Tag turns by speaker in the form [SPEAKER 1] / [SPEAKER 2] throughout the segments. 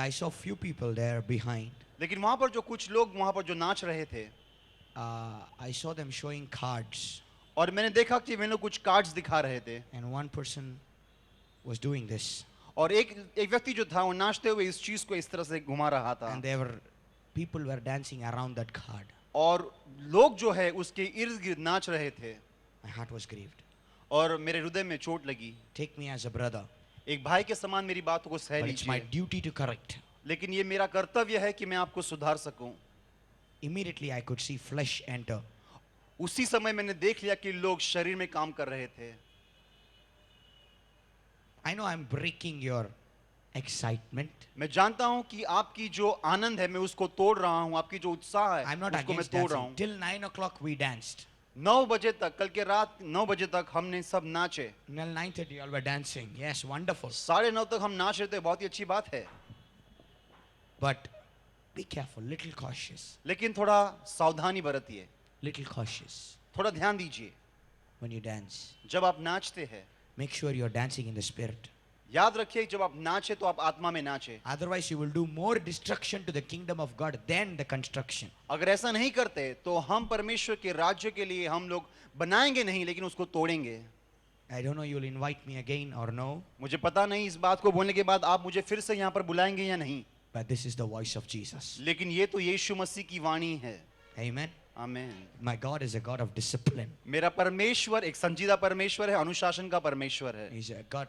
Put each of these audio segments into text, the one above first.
[SPEAKER 1] I saw few people there behind.
[SPEAKER 2] लेकिन वहां पर जो कुछ लोग वहां पर जो नाच रहे थे,
[SPEAKER 1] I saw them showing cards,
[SPEAKER 2] और मैंने देखा कि वे लोग कुछ कार्ड्स दिखा रहे थे,
[SPEAKER 1] and one person was doing this,
[SPEAKER 2] और एक व्यक्ति जो था वो नाचते हुए इस चीज को इस तरह से घुमा रहा था,
[SPEAKER 1] and people were dancing around that card.
[SPEAKER 2] और लोग जो है उसके इर्द गिर्द नाच रहे थे,
[SPEAKER 1] My heart was grieved.
[SPEAKER 2] और मेरे हृदय में चोट लगी।
[SPEAKER 1] Take me as a brother,
[SPEAKER 2] एक भाई के समान मेरी बातों को सह
[SPEAKER 1] but it's my
[SPEAKER 2] लीजिए,
[SPEAKER 1] duty to correct.
[SPEAKER 2] लेकिन ये मेरा कर्तव्य है कि मैं आपको सुधार सकूं।
[SPEAKER 1] Immediately I could see flesh enter.
[SPEAKER 2] उसी समय मैंने देख लिया कि लोग शरीर में काम कर रहे थे।
[SPEAKER 1] I know I'm breaking your excitement.
[SPEAKER 2] मैं जानता हूं कि आपकी जो आनंद है मैं उसको तोड़ रहा हूं, आपकी जो उत्साह है
[SPEAKER 1] I'm not
[SPEAKER 2] उसको मैं
[SPEAKER 1] against
[SPEAKER 2] तोड़ रहा
[SPEAKER 1] dancing.
[SPEAKER 2] हूं।
[SPEAKER 1] Till 9 o'clock we danced.
[SPEAKER 2] 9 बजे तक, कल के रात 9 बजे तक हमने सब नाचे।
[SPEAKER 1] Till 9:30 you all were dancing. Yes, wonderful.
[SPEAKER 2] 9:30 तक हम नाच रहे थे, बहुत ही अच्छी बात है,
[SPEAKER 1] But be careful, little cautious,
[SPEAKER 2] लेकिन थोड़ा सावधानी बरतिए,
[SPEAKER 1] little cautious
[SPEAKER 2] थोड़ा ध्यान दीजिए।
[SPEAKER 1] when you dance.
[SPEAKER 2] जब आप नाचते हैं
[SPEAKER 1] Make sure you're dancing in the spirit.
[SPEAKER 2] याद रखिए, जब आप नाचे तो आप आत्मा में नाचे,
[SPEAKER 1] Otherwise, you will do more destruction to the kingdom of God than the construction.
[SPEAKER 2] अगर ऐसा नहीं करते तो हम परमेश्वर के राज्य के लिए हम लोग बनाएंगे नहीं लेकिन उसको तोड़ेंगे।
[SPEAKER 1] I don't know you will invite me again or no,
[SPEAKER 2] मुझे पता नहीं इस बात को बोलने के बाद आप मुझे फिर से यहाँ पर बुलाएंगे या नहीं,
[SPEAKER 1] but this is the voice of Jesus.
[SPEAKER 2] लेकिन ये तो यीशु मसीह की वाणी है।
[SPEAKER 1] Amen.
[SPEAKER 2] आमीन।
[SPEAKER 1] My God is a God of discipline.
[SPEAKER 2] मेरा परमेश्वर एक संजीदा परमेश्वर है, अनुशासन का परमेश्वर है,
[SPEAKER 1] He's a God.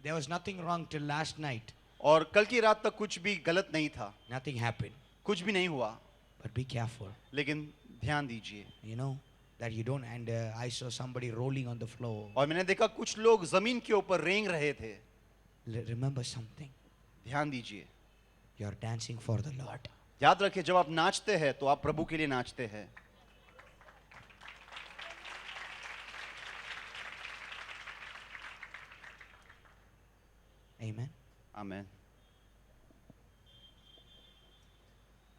[SPEAKER 1] There was nothing wrong till last night.
[SPEAKER 2] और कल की रात तक कुछ भी गलत नहीं था,
[SPEAKER 1] Nothing happened.
[SPEAKER 2] कुछ भी नहीं हुआ,
[SPEAKER 1] But be careful.
[SPEAKER 2] लेकिन ध्यान दीजिए।
[SPEAKER 1] You know that you don't. And I saw somebody rolling on the floor.
[SPEAKER 2] और मैंने देखा कुछ लोग जमीन के ऊपर रेंग रहे थे।
[SPEAKER 1] Remember something.
[SPEAKER 2] ध्यान दीजिए,
[SPEAKER 1] You're dancing for the Lord.
[SPEAKER 2] याद रखिए, जब आप नाचते हैं तो आप प्रभु के लिए नाचते हैं।
[SPEAKER 1] Amen.
[SPEAKER 2] आमीन।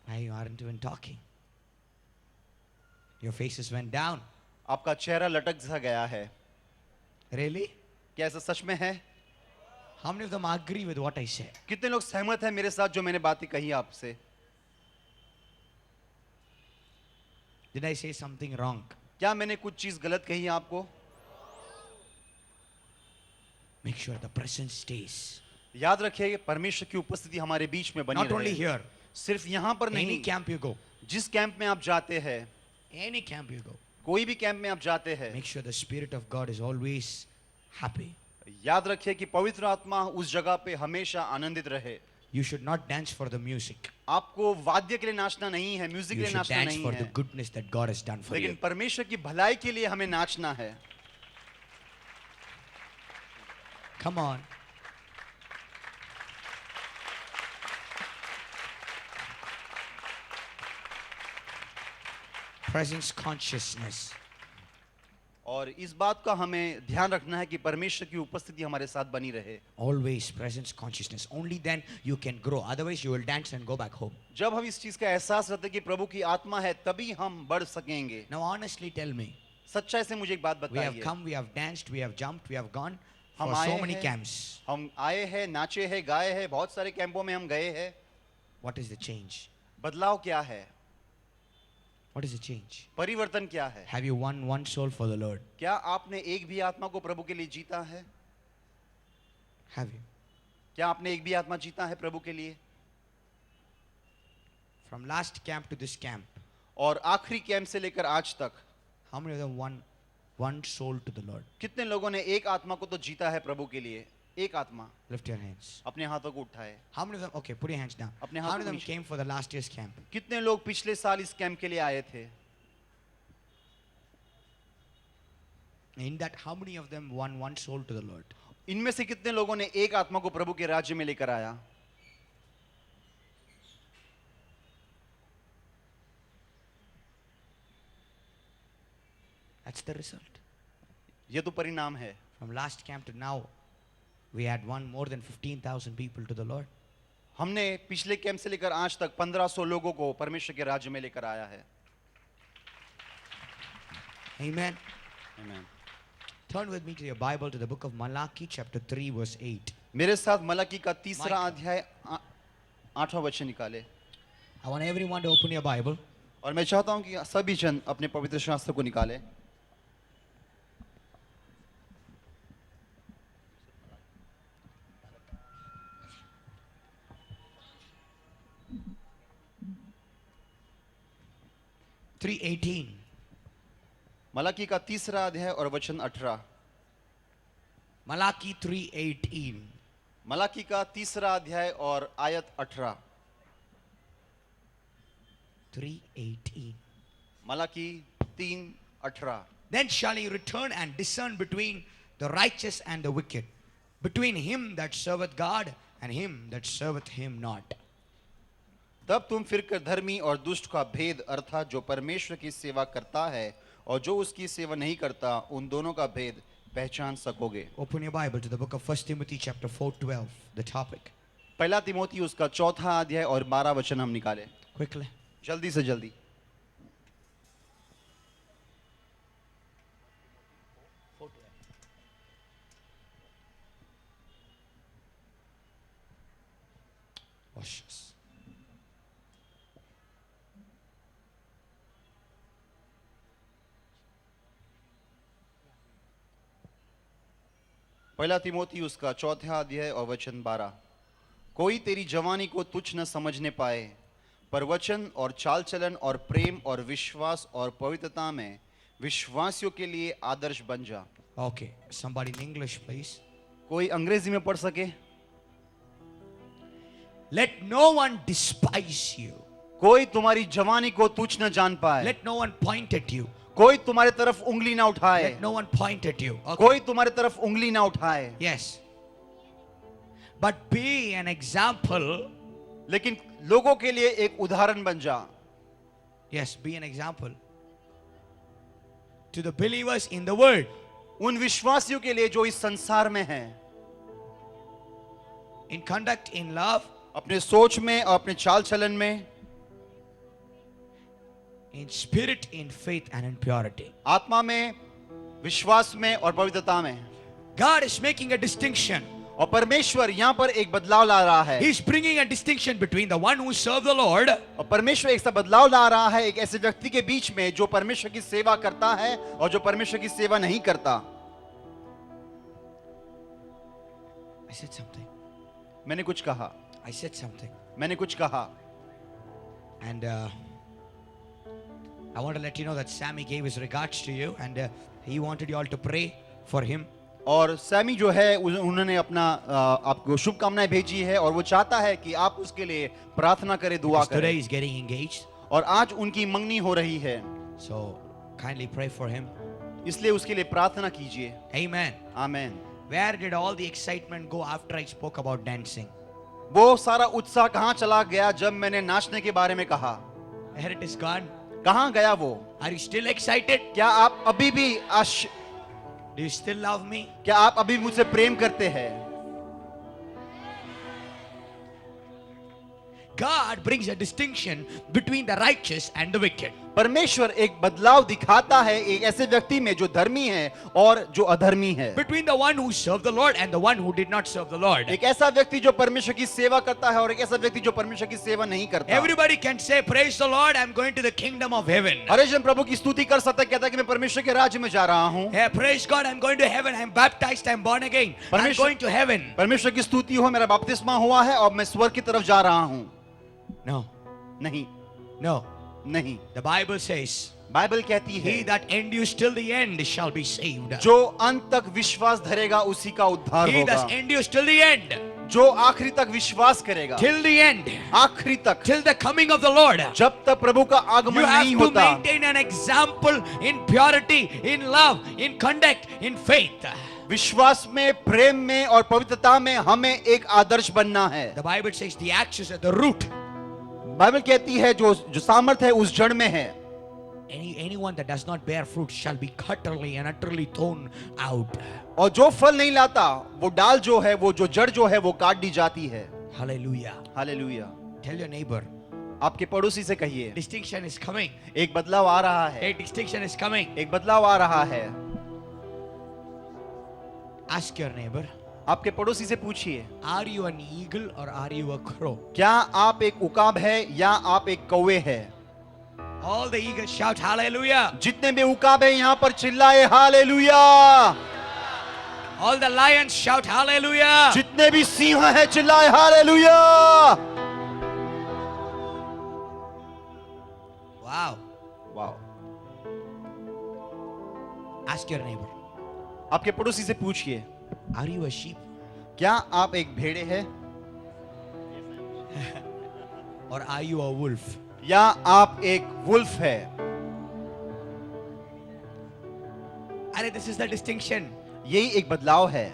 [SPEAKER 1] Why you aren't even talking? Your faces went down.
[SPEAKER 2] आपका चेहरा लटक सा गया है,
[SPEAKER 1] Really?
[SPEAKER 2] क्या ऐसा सच में है?
[SPEAKER 1] How many of them agree with what I said?
[SPEAKER 2] कितने लोग सहमत हैं मेरे साथ जो मैंने बातें कही आपसे?
[SPEAKER 1] Did I say something wrong?
[SPEAKER 2] क्या मैंने कुछ चीज गलत कही आपको?
[SPEAKER 1] Make sure the presence stays.
[SPEAKER 2] याद रखिए, परमेश्वर की उपस्थिति हमारे बीच में बनी
[SPEAKER 1] Not only
[SPEAKER 2] रहे।
[SPEAKER 1] here.
[SPEAKER 2] सिर्फ यहाँ पर
[SPEAKER 1] Any
[SPEAKER 2] नहीं,
[SPEAKER 1] camp you go.
[SPEAKER 2] जिस कैंप में आप जाते हैं,
[SPEAKER 1] Any camp you go.
[SPEAKER 2] कोई भी कैंप में आप जाते हैं,
[SPEAKER 1] Make sure the Spirit of God is always happy.
[SPEAKER 2] याद रखिए कि पवित्र आत्मा उस जगह पे हमेशा आनंदित रहे।
[SPEAKER 1] You should not dance for the music.
[SPEAKER 2] आपको वाद्य के लिए नाचना नहीं है, म्यूजिक के
[SPEAKER 1] You
[SPEAKER 2] लिए
[SPEAKER 1] should
[SPEAKER 2] नाचना
[SPEAKER 1] dance
[SPEAKER 2] नहीं
[SPEAKER 1] for the
[SPEAKER 2] है,
[SPEAKER 1] goodness that God has done for
[SPEAKER 2] लेकिन
[SPEAKER 1] you.
[SPEAKER 2] परमेश्वर की भलाई के लिए हमें नाचना है।
[SPEAKER 1] Come on. Presence consciousness.
[SPEAKER 2] और इस बात का हमें ध्यान रखना है कि परमेश्वर की उपस्थिति हमारे साथ बनी रहे।
[SPEAKER 1] Always presence consciousness. Only then you can grow. Otherwise you will dance and go back home.
[SPEAKER 2] जब हम इस चीज का एहसास रहता है कि प्रभु की आत्मा है, तभी हम बढ़ सकेंगे।
[SPEAKER 1] Now honestly tell me.
[SPEAKER 2] सच्चाई से मुझे एक बात
[SPEAKER 1] We have
[SPEAKER 2] बताइए,
[SPEAKER 1] come, we have danced, we have jumped, we have gone
[SPEAKER 2] हम
[SPEAKER 1] for
[SPEAKER 2] आए
[SPEAKER 1] so many
[SPEAKER 2] हैं,
[SPEAKER 1] camps.
[SPEAKER 2] हम आए हैं, नाचे हैं, गाए हैं, बहुत सारे कैंपों में हम गए हैं।
[SPEAKER 1] What is the change?
[SPEAKER 2] बदलाव क्या है?
[SPEAKER 1] What is the change?
[SPEAKER 2] परिवर्तन क्या है?
[SPEAKER 1] Have you won one soul for the Lord?
[SPEAKER 2] क्या आपने एक भी आत्मा को प्रभु के लिए जीता है?
[SPEAKER 1] Have you?
[SPEAKER 2] क्या आपने एक भी आत्मा जीता है प्रभु के लिए?
[SPEAKER 1] From last camp to this camp,
[SPEAKER 2] और आखिरी कैंप से लेकर आज तक
[SPEAKER 1] how many of them won one soul to the Lord?
[SPEAKER 2] कितने लोगों ने एक आत्मा को तो जीता है प्रभु के लिए? एक आत्मा।
[SPEAKER 1] Lift your hands.
[SPEAKER 2] अपने हाथों को उठाए।
[SPEAKER 1] How many of them? Okay, put your hands down.
[SPEAKER 2] अपने
[SPEAKER 1] How
[SPEAKER 2] हाथों
[SPEAKER 1] many of
[SPEAKER 2] को
[SPEAKER 1] them
[SPEAKER 2] नीचे।
[SPEAKER 1] came for the last year's camp?
[SPEAKER 2] कितने लोग पिछले साल इस कैंप के लिए आए थे?
[SPEAKER 1] In that, how many of them won one soul to the Lord?
[SPEAKER 2] इनमें से कितने लोगों ने एक आत्मा को प्रभु के राज्य में लेकर आया?
[SPEAKER 1] That's the result.
[SPEAKER 2] ये तो परिणाम है।
[SPEAKER 1] From last camp to now, we had won more than 15,000 people to the Lord.
[SPEAKER 2] हमने पिछले कैंप से लेकर आज तक 1500 लोगों को परमेश्वर के राज्य में लेकर आया है।
[SPEAKER 1] Amen.
[SPEAKER 2] Amen.
[SPEAKER 1] Turn with me to your Bible to the book of Malachi, chapter 3, verse 8.
[SPEAKER 2] मेरे साथ मलाकी का तीसरा
[SPEAKER 1] Micah.
[SPEAKER 2] अध्याय 8वां वचन निकाले।
[SPEAKER 1] I want everyone to open your Bible.
[SPEAKER 2] और मैं चाहता हूं कि सभी जन अपने पवित्र शास्त्र को निकालें।
[SPEAKER 1] Three 18.
[SPEAKER 2] मलाकी का 3रा अध्याय और वचन 18।
[SPEAKER 1] Malachi 3:18.
[SPEAKER 2] मलाकी का 3रा अध्याय और आयत 18।
[SPEAKER 1] 3:18.
[SPEAKER 2] Malachi 3:18।
[SPEAKER 1] Then shall he return and discern between the righteous and the wicked, between him that serveth God and him that serveth him not.
[SPEAKER 2] तब तुम फिरकर धर्मी और दुष्ट का भेद अर्थात जो परमेश्वर की सेवा करता है और जो उसकी सेवा नहीं करता उन दोनों का भेद पहचान सकोगे।
[SPEAKER 1] Open your Bible to the book of 1 Timothy chapter 4:12, the topic.
[SPEAKER 2] पहला तिमोथी उसका 4था अध्याय और 12 वचन हम निकाले
[SPEAKER 1] Quickly.
[SPEAKER 2] जल्दी से जल्दी।
[SPEAKER 1] Watch this.
[SPEAKER 2] पहला तिमोथी उसका 4था अध्याय और वचन 12। कोई तेरी जवानी को तुच्छ न समझने पाए, पर वचन और चाल चलन और प्रेम और विश्वास और पवित्रता में विश्वासियों के लिए आदर्श बन जा।
[SPEAKER 1] Okay, somebody in English, please.
[SPEAKER 2] कोई अंग्रेजी में पढ़ सके।
[SPEAKER 1] Let no one despise you.
[SPEAKER 2] कोई तुम्हारी जवानी को तुच्छ न जान पाए,
[SPEAKER 1] Let no one point at you.
[SPEAKER 2] कोई तुम्हारे तरफ उंगली ना उठाए,
[SPEAKER 1] Let no one point at you. Okay.
[SPEAKER 2] कोई तुम्हारे तरफ उंगली ना उठाए।
[SPEAKER 1] Yes. But be an example.
[SPEAKER 2] लेकिन लोगों के लिए एक उदाहरण बन जा।
[SPEAKER 1] Yes, be an example to the believers in the world.
[SPEAKER 2] उन विश्वासियों के लिए जो इस संसार में हैं,
[SPEAKER 1] In conduct, in love,
[SPEAKER 2] अपने सोच में और अपने चाल चलन में,
[SPEAKER 1] in spirit, in faith, and in purity.
[SPEAKER 2] आत्मा में, विश्वास में और पवित्रता में।
[SPEAKER 1] God is making a distinction.
[SPEAKER 2] और परमेश्वर यहाँ पर एक बदलाव ला रहा है।
[SPEAKER 1] He's bringing a distinction between the one who serve the Lord
[SPEAKER 2] और परमेश्वर एक सा बदलाव ला रहा है एक ऐसे व्यक्ति के बीच में जो परमेश्वर की सेवा करता है और जो परमेश्वर की सेवा नहीं करता।
[SPEAKER 1] I said something.
[SPEAKER 2] मैंने कुछ कहा,
[SPEAKER 1] I said something.
[SPEAKER 2] मैंने कुछ कहा।
[SPEAKER 1] And I want to let you know that Sammy gave his regards to you and he wanted you all to pray for him.
[SPEAKER 2] और सैमी जो है उन्होंने अपना आपको शुभकामनाएं भेजी है और वो चाहता है कि आप उसके लिए प्रार्थना करें, दुआ
[SPEAKER 1] Because today
[SPEAKER 2] करें।
[SPEAKER 1] he's getting engaged.
[SPEAKER 2] और आज उनकी मंगनी हो रही है,
[SPEAKER 1] So kindly pray for him.
[SPEAKER 2] इसलिए उसके लिए प्रार्थना कीजिए।
[SPEAKER 1] Amen.
[SPEAKER 2] आमीन।
[SPEAKER 1] Where did all the excitement go after I spoke about dancing?
[SPEAKER 2] वो सारा उत्साह कहाँ चला गया जब मैंने नाचने के बारे में कहा?
[SPEAKER 1] Where it is gone?
[SPEAKER 2] कहाँ गया वो?
[SPEAKER 1] Are you still excited?
[SPEAKER 2] क्या आप अभी भी
[SPEAKER 1] Do you still love me?
[SPEAKER 2] क्या आप अभी मुझसे प्रेम करते हैं?
[SPEAKER 1] God brings a distinction between the righteous and the wicked.
[SPEAKER 2] परमेश्वर एक बदलाव दिखाता है एक ऐसे व्यक्ति में जो धर्मी है और जो अधर्मी है।
[SPEAKER 1] Between the one who served the Lord and the one who did not serve the Lord.
[SPEAKER 2] एक ऐसा व्यक्ति जो परमेश्वर की सेवा करता है और एक ऐसा व्यक्ति जो परमेश्वर की सेवा नहीं करता।
[SPEAKER 1] Everybody can say, praise the Lord, I'm going to the kingdom of heaven.
[SPEAKER 2] हर एक जन प्रभु की स्तुति कर सकता है, कहता है कि मैं परमेश्वर के राज्य में जा रहा हूँ।
[SPEAKER 1] Yeah, praise God, I'm going to heaven, I'm baptized, I'm born again. I'm
[SPEAKER 2] परमेश्वर-
[SPEAKER 1] going to heaven.
[SPEAKER 2] परमेश्वर की स्तुति हो, मेरा बपतिस्मा हुआ है और मैं स्वर्ग की तरफ जा रहा हूँ।
[SPEAKER 1] No,
[SPEAKER 2] नहीं,
[SPEAKER 1] no.
[SPEAKER 2] नहीं।
[SPEAKER 1] The Bible says,
[SPEAKER 2] बाइबल कहती है
[SPEAKER 1] he that endures till the end shall be saved.
[SPEAKER 2] जो अंत तक विश्वास धरेगा उसी का उद्धार
[SPEAKER 1] He
[SPEAKER 2] होगा।
[SPEAKER 1] that endures till the end,
[SPEAKER 2] जो आखिरी तक विश्वास करेगा,
[SPEAKER 1] till the end,
[SPEAKER 2] आखिरी तक,
[SPEAKER 1] till the coming of the Lord.
[SPEAKER 2] जब तक प्रभु का
[SPEAKER 1] You
[SPEAKER 2] आगमन
[SPEAKER 1] have
[SPEAKER 2] नहीं
[SPEAKER 1] to
[SPEAKER 2] होता,
[SPEAKER 1] maintain an example in purity, in love, in conduct, in faith.
[SPEAKER 2] विश्वास में, प्रेम में और पवित्रता में हमें एक आदर्श बनना है।
[SPEAKER 1] The Bible says the axis at the root.
[SPEAKER 2] Bible कहती है जो सामर्थ है उस जड़ में है।
[SPEAKER 1] Anyone that does not bear fruit shall be utterly and utterly thrown out.
[SPEAKER 2] और जो फल नहीं लाता वो डाल जो है, वो जो जड़ जो है वो काट दी जाती है।
[SPEAKER 1] Hallelujah.
[SPEAKER 2] Hallelujah.
[SPEAKER 1] Tell your neighbor,
[SPEAKER 2] आपके पड़ोसी से कहिए,
[SPEAKER 1] distinction is coming.
[SPEAKER 2] एक बदलाव आ रहा है,
[SPEAKER 1] A distinction is coming.
[SPEAKER 2] एक बदलाव आ रहा है।
[SPEAKER 1] Ask your neighbor,
[SPEAKER 2] आपके पड़ोसी से पूछिए,
[SPEAKER 1] Are you an eagle or are you a crow?
[SPEAKER 2] क्या आप एक उकाब है या आप एक कौवे है?
[SPEAKER 1] All the eagles shout hallelujah.
[SPEAKER 2] जितने भी उकाब है यहाँ पर चिल्लाए hallelujah.
[SPEAKER 1] All the lions shout hallelujah.
[SPEAKER 2] जितने भी सिंह है चिल्लाए हालेलुया।
[SPEAKER 1] Wow.
[SPEAKER 2] वाह।
[SPEAKER 1] Ask your neighbor,
[SPEAKER 2] आपके पड़ोसी से पूछिए,
[SPEAKER 1] are you a sheep
[SPEAKER 2] क्या आप एक भेड़े हैं
[SPEAKER 1] or are you a wolf?
[SPEAKER 2] या आप एक वुल्फ है?
[SPEAKER 1] Arey, this is the distinction.
[SPEAKER 2] यही एक बदलाव है।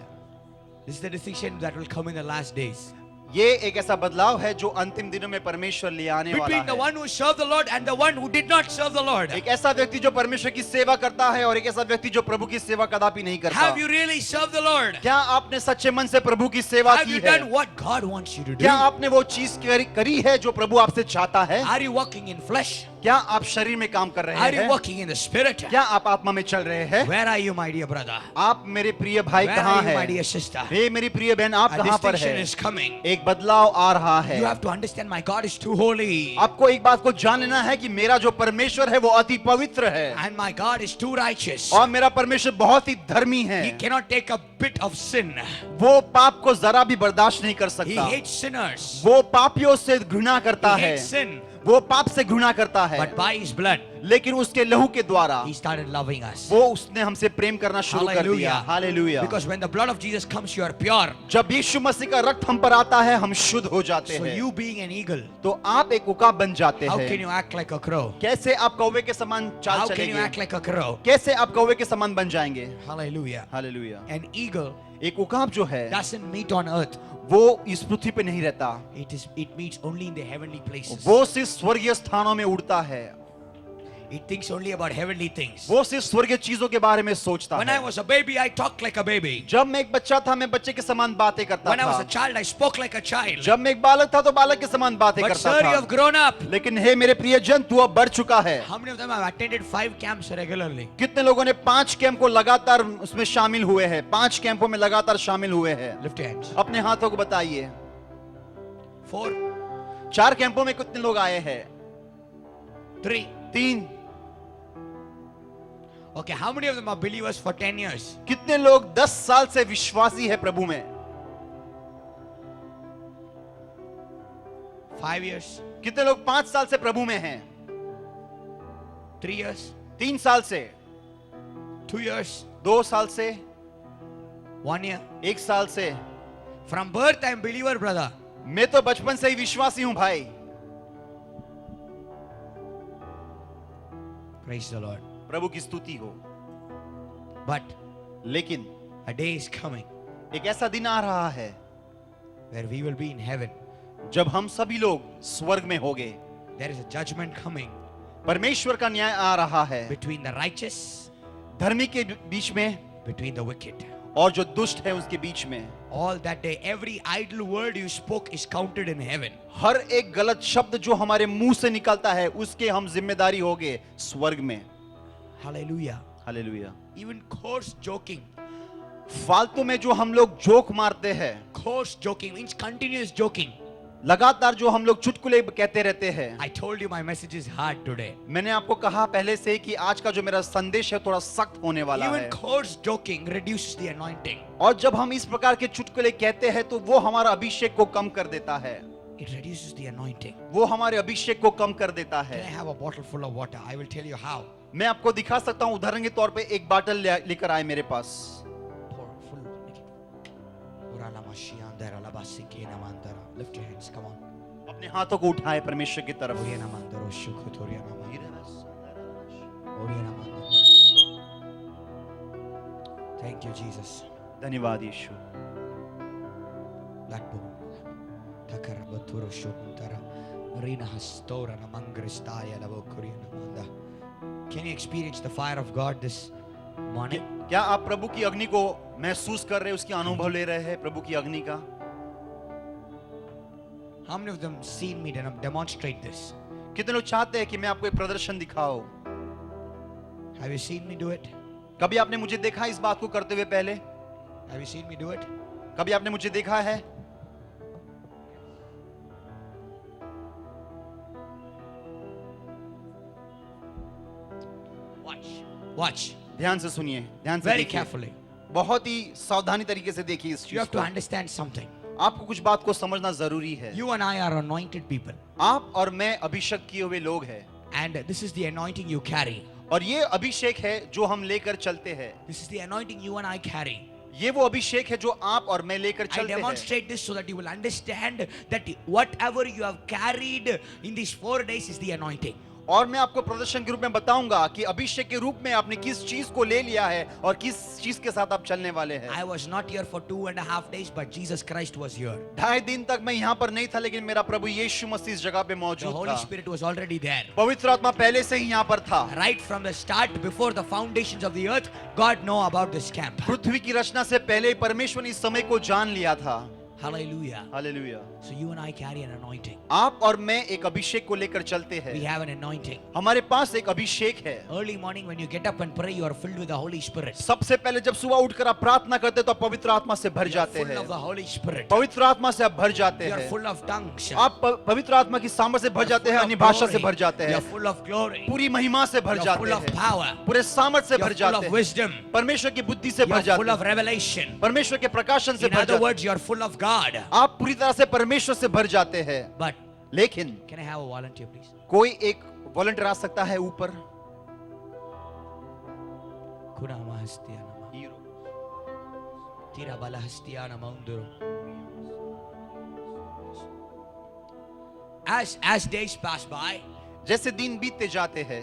[SPEAKER 1] This is the distinction that will come in the last days.
[SPEAKER 2] ये एक ऐसा बदलाव है जो अंतिम दिनों में परमेश्वर ले आने वाला
[SPEAKER 1] Between the
[SPEAKER 2] है।
[SPEAKER 1] one who served the Lord and the one who did not serve the Lord.
[SPEAKER 2] एक ऐसा व्यक्ति जो परमेश्वर की सेवा करता है और एक ऐसा व्यक्ति जो प्रभु की सेवा कदापि नहीं करता।
[SPEAKER 1] Have you really served the Lord?
[SPEAKER 2] क्या आपने सच्चे मन से प्रभु की सेवा
[SPEAKER 1] Have
[SPEAKER 2] की
[SPEAKER 1] you
[SPEAKER 2] है?
[SPEAKER 1] done what God wants you to do?
[SPEAKER 2] क्या आपने वो चीज करी है जो प्रभु आपसे चाहता है?
[SPEAKER 1] Are you walking in flesh?
[SPEAKER 2] क्या आप शरीर में काम कर रहे
[SPEAKER 1] Are you
[SPEAKER 2] हैं?
[SPEAKER 1] walking in the spirit?
[SPEAKER 2] क्या आप आत्मा में चल रहे हैं?
[SPEAKER 1] Where are you, my dear brother?
[SPEAKER 2] आप मेरे प्रिय भाई
[SPEAKER 1] Where
[SPEAKER 2] कहाँ
[SPEAKER 1] are you, my
[SPEAKER 2] हैं?
[SPEAKER 1] dear sister?
[SPEAKER 2] हे मेरी प्रिय बहन, आप
[SPEAKER 1] A
[SPEAKER 2] कहाँ पर
[SPEAKER 1] distinction
[SPEAKER 2] हैं?
[SPEAKER 1] is coming.
[SPEAKER 2] एक बदलाव आ रहा है।
[SPEAKER 1] You have to understand my God is too holy.
[SPEAKER 2] आपको एक बात को जान लेना है कि मेरा जो परमेश्वर है वो अति पवित्र है
[SPEAKER 1] And my God is too righteous.
[SPEAKER 2] और मेरा परमेश्वर बहुत ही धर्मी है।
[SPEAKER 1] He cannot take a bit of sin.
[SPEAKER 2] वो पाप को जरा भी बर्दाश्त नहीं कर
[SPEAKER 1] He
[SPEAKER 2] सकता।
[SPEAKER 1] hates sinners.
[SPEAKER 2] वो पापियों से घृणा करता
[SPEAKER 1] He
[SPEAKER 2] है।
[SPEAKER 1] hates sin.
[SPEAKER 2] वो पाप से घृणा करता है,
[SPEAKER 1] But by his blood,
[SPEAKER 2] लेकिन उसके लहू के द्वारा
[SPEAKER 1] he started loving us.
[SPEAKER 2] वो उसने हमसे प्रेम करना शुरू कर दिया।
[SPEAKER 1] Hallelujah.
[SPEAKER 2] Hallelujah.
[SPEAKER 1] Because when the blood of Jesus comes, you are pure.
[SPEAKER 2] जब यीशु मसीह का रक्त हम पर आता है हम शुद्ध हो जाते
[SPEAKER 1] So
[SPEAKER 2] हैं।
[SPEAKER 1] you being an eagle,
[SPEAKER 2] तो आप एक उकाब बन जाते
[SPEAKER 1] how
[SPEAKER 2] हैं।
[SPEAKER 1] can you act like a crow?
[SPEAKER 2] कैसे आप कौवे के समान चाल
[SPEAKER 1] How can you
[SPEAKER 2] चलेंगे?
[SPEAKER 1] act like a crow?
[SPEAKER 2] कैसे आप कौवे के समान बन जाएंगे?
[SPEAKER 1] Hallelujah.
[SPEAKER 2] हालेलुया।
[SPEAKER 1] An eagle
[SPEAKER 2] एक उकाब जो है
[SPEAKER 1] doesn't meet on earth.
[SPEAKER 2] वो इस पृथ्वी पे नहीं रहता,
[SPEAKER 1] It meets only in the heavenly places.
[SPEAKER 2] वो सिर्फ स्वर्गीय स्थानों में उड़ता है।
[SPEAKER 1] It thinks only about heavenly things.
[SPEAKER 2] वो सिर्फ स्वर्गीय चीजों के बारे में सोचता
[SPEAKER 1] When I
[SPEAKER 2] है।
[SPEAKER 1] was a baby, I talked like a baby.
[SPEAKER 2] जब मैं एक बच्चा था मैं बच्चे के समान बातें करता
[SPEAKER 1] When I was a
[SPEAKER 2] था।
[SPEAKER 1] child, I spoke like a child.
[SPEAKER 2] जब मैं एक बालक था तो बालक के समान बातें
[SPEAKER 1] But
[SPEAKER 2] करता
[SPEAKER 1] sir, you
[SPEAKER 2] था।
[SPEAKER 1] have grown up.
[SPEAKER 2] लेकिन हे मेरे प्रिय जन, तू अब बढ़ चुका है।
[SPEAKER 1] How many of them have attended 5 camps regularly?
[SPEAKER 2] कितने लोगों ने 5 कैंप को लगातार उसमें शामिल हुए हैं? 5 कैंपों में लगातार शामिल हुए हैं।
[SPEAKER 1] Lift your hands.
[SPEAKER 2] अपने हाथों को बताइए।
[SPEAKER 1] 4,
[SPEAKER 2] 4 कैंपों में कितने लोग आए हैं?
[SPEAKER 1] 3.
[SPEAKER 2] 3।
[SPEAKER 1] Okay, how many of them are believers for 10 years?
[SPEAKER 2] कितने लोग 10 साल से विश्वासी है प्रभु में?
[SPEAKER 1] 5 years?
[SPEAKER 2] कितने लोग 5 साल से प्रभु में हैं?
[SPEAKER 1] 3 years?
[SPEAKER 2] 3 साल से,
[SPEAKER 1] 2 years?
[SPEAKER 2] 2 साल से,
[SPEAKER 1] 1 year?
[SPEAKER 2] 1 साल से।
[SPEAKER 1] From birth, I am believer, brother.
[SPEAKER 2] मैं तो बचपन से ही विश्वासी हूं भाई।
[SPEAKER 1] Praise the Lord.
[SPEAKER 2] प्रभु की स्तुति हो।
[SPEAKER 1] But
[SPEAKER 2] लेकिन
[SPEAKER 1] a day is coming
[SPEAKER 2] एक ऐसा दिन आ रहा है
[SPEAKER 1] where we will be in heaven.
[SPEAKER 2] जब हम सभी लोग स्वर्ग में होंगे।
[SPEAKER 1] There is a judgment coming
[SPEAKER 2] परमेश्वर का न्याय आ रहा है
[SPEAKER 1] between the righteous,
[SPEAKER 2] धर्मी के बीच में
[SPEAKER 1] between the wicked.
[SPEAKER 2] और जो दुष्ट है उसके बीच में।
[SPEAKER 1] All that day, every idle word you spoke is counted in heaven.
[SPEAKER 2] हर एक गलत शब्द जो हमारे मुंह से निकलता है उसके हम जिम्मेदारी होंगे स्वर्ग में।
[SPEAKER 1] Hallelujah.
[SPEAKER 2] Hallelujah.
[SPEAKER 1] Even coarse joking.
[SPEAKER 2] फालतू में जो हम लोग जोक मारते हैं,
[SPEAKER 1] Coarse joking means continuous joking.
[SPEAKER 2] लगातार जो हम लोग चुटकुले कहते रहते हैं।
[SPEAKER 1] I told you my message is hard today.
[SPEAKER 2] मैंने आपको कहा पहले से कि आज का जो मेरा संदेश है थोड़ा सख्त होने वाला
[SPEAKER 1] Even
[SPEAKER 2] है।
[SPEAKER 1] coarse joking reduces the anointing.
[SPEAKER 2] और जब हम इस प्रकार के चुटकुले कहते हैं तो वो हमारा अभिषेक को कम कर देता है।
[SPEAKER 1] It reduces the anointing.
[SPEAKER 2] वो हमारे अभिषेक को कम कर देता
[SPEAKER 1] Can I
[SPEAKER 2] है।
[SPEAKER 1] have a bottle full of water? I will tell you how.
[SPEAKER 2] मैं आपको दिखा सकता हूँ, उदाहरण के तौर पे एक बाटल लेकर आए मेरे पास।
[SPEAKER 1] Pour full. Make it. Ora la mashiandera la basikina mandara. Lift your hands. Come on.
[SPEAKER 2] अपने हाथों को उठाए परमेश्वर की तरफ।
[SPEAKER 1] Oriana mandaro shukhotoriana mandara. Oriana mandara. Thank you, Jesus.
[SPEAKER 2] धन्यवाद यीशु।
[SPEAKER 1] Black book. Takarabaturo shuntara. Marina hastora na mangristaya la vokuriana manda. Can you experience the fire of God this morning?
[SPEAKER 2] क्या आप प्रभु की अग्नि को महसूस कर रहे हैं, उसकी अनुभव ले रहे हैं प्रभु की अग्नि का?
[SPEAKER 1] How many of them seen me demonstrate this?
[SPEAKER 2] कितने लोग चाहते हैं कि मैं आपको एक प्रदर्शन दिखाऊं?
[SPEAKER 1] Have you seen me do it?
[SPEAKER 2] कभी आपने मुझे देखा इस बात को करते हुए पहले?
[SPEAKER 1] Have you seen me do it?
[SPEAKER 2] कभी आपने मुझे देखा है?
[SPEAKER 1] Watch.
[SPEAKER 2] ध्यान से सुनिए, ध्यान से
[SPEAKER 1] Very
[SPEAKER 2] देखिए,
[SPEAKER 1] carefully.
[SPEAKER 2] बहुत ही सावधानी तरीके से देखिए इस
[SPEAKER 1] You
[SPEAKER 2] चीज
[SPEAKER 1] have to
[SPEAKER 2] को।
[SPEAKER 1] understand something.
[SPEAKER 2] आपको कुछ बात को समझना जरूरी है।
[SPEAKER 1] You and I are anointed people.
[SPEAKER 2] आप और मैं अभिषेक किए हुए लोग हैं,
[SPEAKER 1] And this is the anointing you carry.
[SPEAKER 2] और ये अभिषेक है जो हम लेकर चलते हैं।
[SPEAKER 1] This is the anointing you and I carry.
[SPEAKER 2] ये वो अभिषेक है जो आप और मैं लेकर
[SPEAKER 1] I
[SPEAKER 2] चलते हैं।
[SPEAKER 1] demonstrate this so that you will understand that whatever you have carried in these 4 days is the anointing.
[SPEAKER 2] और मैं आपको प्रदर्शन के रूप में बताऊंगा कि अभिषेक के रूप में आपने किस चीज को ले लिया है और किस चीज के साथ आप चलने वाले हैं।
[SPEAKER 1] I was not here for 2.5 days, but Jesus Christ was here.
[SPEAKER 2] 2.5 दिन तक मैं यहाँ पर नहीं था, लेकिन मेरा प्रभु यीशु मसीह इस जगह पे
[SPEAKER 1] The
[SPEAKER 2] मौजूद
[SPEAKER 1] Holy
[SPEAKER 2] था।
[SPEAKER 1] Spirit was already there.
[SPEAKER 2] पवित्र आत्मा पहले से ही यहाँ पर था।
[SPEAKER 1] Right from the start, before the foundations of the earth, God know about this camp.
[SPEAKER 2] पृथ्वी की रचना से पहले ही परमेश्वर ने इस समय को जान लिया था।
[SPEAKER 1] Hallelujah.
[SPEAKER 2] Hallelujah.
[SPEAKER 1] So you and I carry an anointing.
[SPEAKER 2] आप और मैं एक अभिषेक को लेकर चलते
[SPEAKER 1] We
[SPEAKER 2] हैं।
[SPEAKER 1] have an anointing.
[SPEAKER 2] हमारे पास एक अभिषेक है।
[SPEAKER 1] Early morning when you get up and pray, you are filled with the Holy Spirit.
[SPEAKER 2] सबसे पहले जब सुबह उठकर आप प्रार्थना करते हैं तो आप पवित्र आत्मा से भर
[SPEAKER 1] You are
[SPEAKER 2] जाते
[SPEAKER 1] full
[SPEAKER 2] हैं।
[SPEAKER 1] of the Holy Spirit.
[SPEAKER 2] पवित्र आत्मा से आप भर जाते
[SPEAKER 1] You are
[SPEAKER 2] हैं।
[SPEAKER 1] full of tongues.
[SPEAKER 2] आप पवित्र आत्मा की सामर्थ्य से भर जाते हैं,
[SPEAKER 1] Full
[SPEAKER 2] अन्य
[SPEAKER 1] of
[SPEAKER 2] भाषा से
[SPEAKER 1] glory.
[SPEAKER 2] भर जाते
[SPEAKER 1] You
[SPEAKER 2] हैं,
[SPEAKER 1] are full of glory.
[SPEAKER 2] पूरी महिमा से भर
[SPEAKER 1] You are
[SPEAKER 2] जाते
[SPEAKER 1] full of
[SPEAKER 2] हैं,
[SPEAKER 1] power.
[SPEAKER 2] पूरे सामर्थ्य से
[SPEAKER 1] You are
[SPEAKER 2] भर
[SPEAKER 1] full
[SPEAKER 2] जाते
[SPEAKER 1] of
[SPEAKER 2] हैं,
[SPEAKER 1] wisdom.
[SPEAKER 2] परमेश्वर की बुद्धि से
[SPEAKER 1] You
[SPEAKER 2] भर
[SPEAKER 1] are
[SPEAKER 2] जाते
[SPEAKER 1] full of
[SPEAKER 2] हैं,
[SPEAKER 1] revelation.
[SPEAKER 2] परमेश्वर के प्रकाशन से
[SPEAKER 1] In
[SPEAKER 2] भर
[SPEAKER 1] other
[SPEAKER 2] जाते
[SPEAKER 1] words, you are full of God.
[SPEAKER 2] हैं। आप पूरी तरह से परमेश्वर से भर जाते हैं।
[SPEAKER 1] But
[SPEAKER 2] लेकिन
[SPEAKER 1] can I have a volunteer, please?
[SPEAKER 2] कोई एक वॉलंटियर आ सकता है ऊपर।
[SPEAKER 1] Kunama hastiyanama. Tira bala hastiyanama unduru. As days pass by,
[SPEAKER 2] जैसे दिन बीतते जाते हैं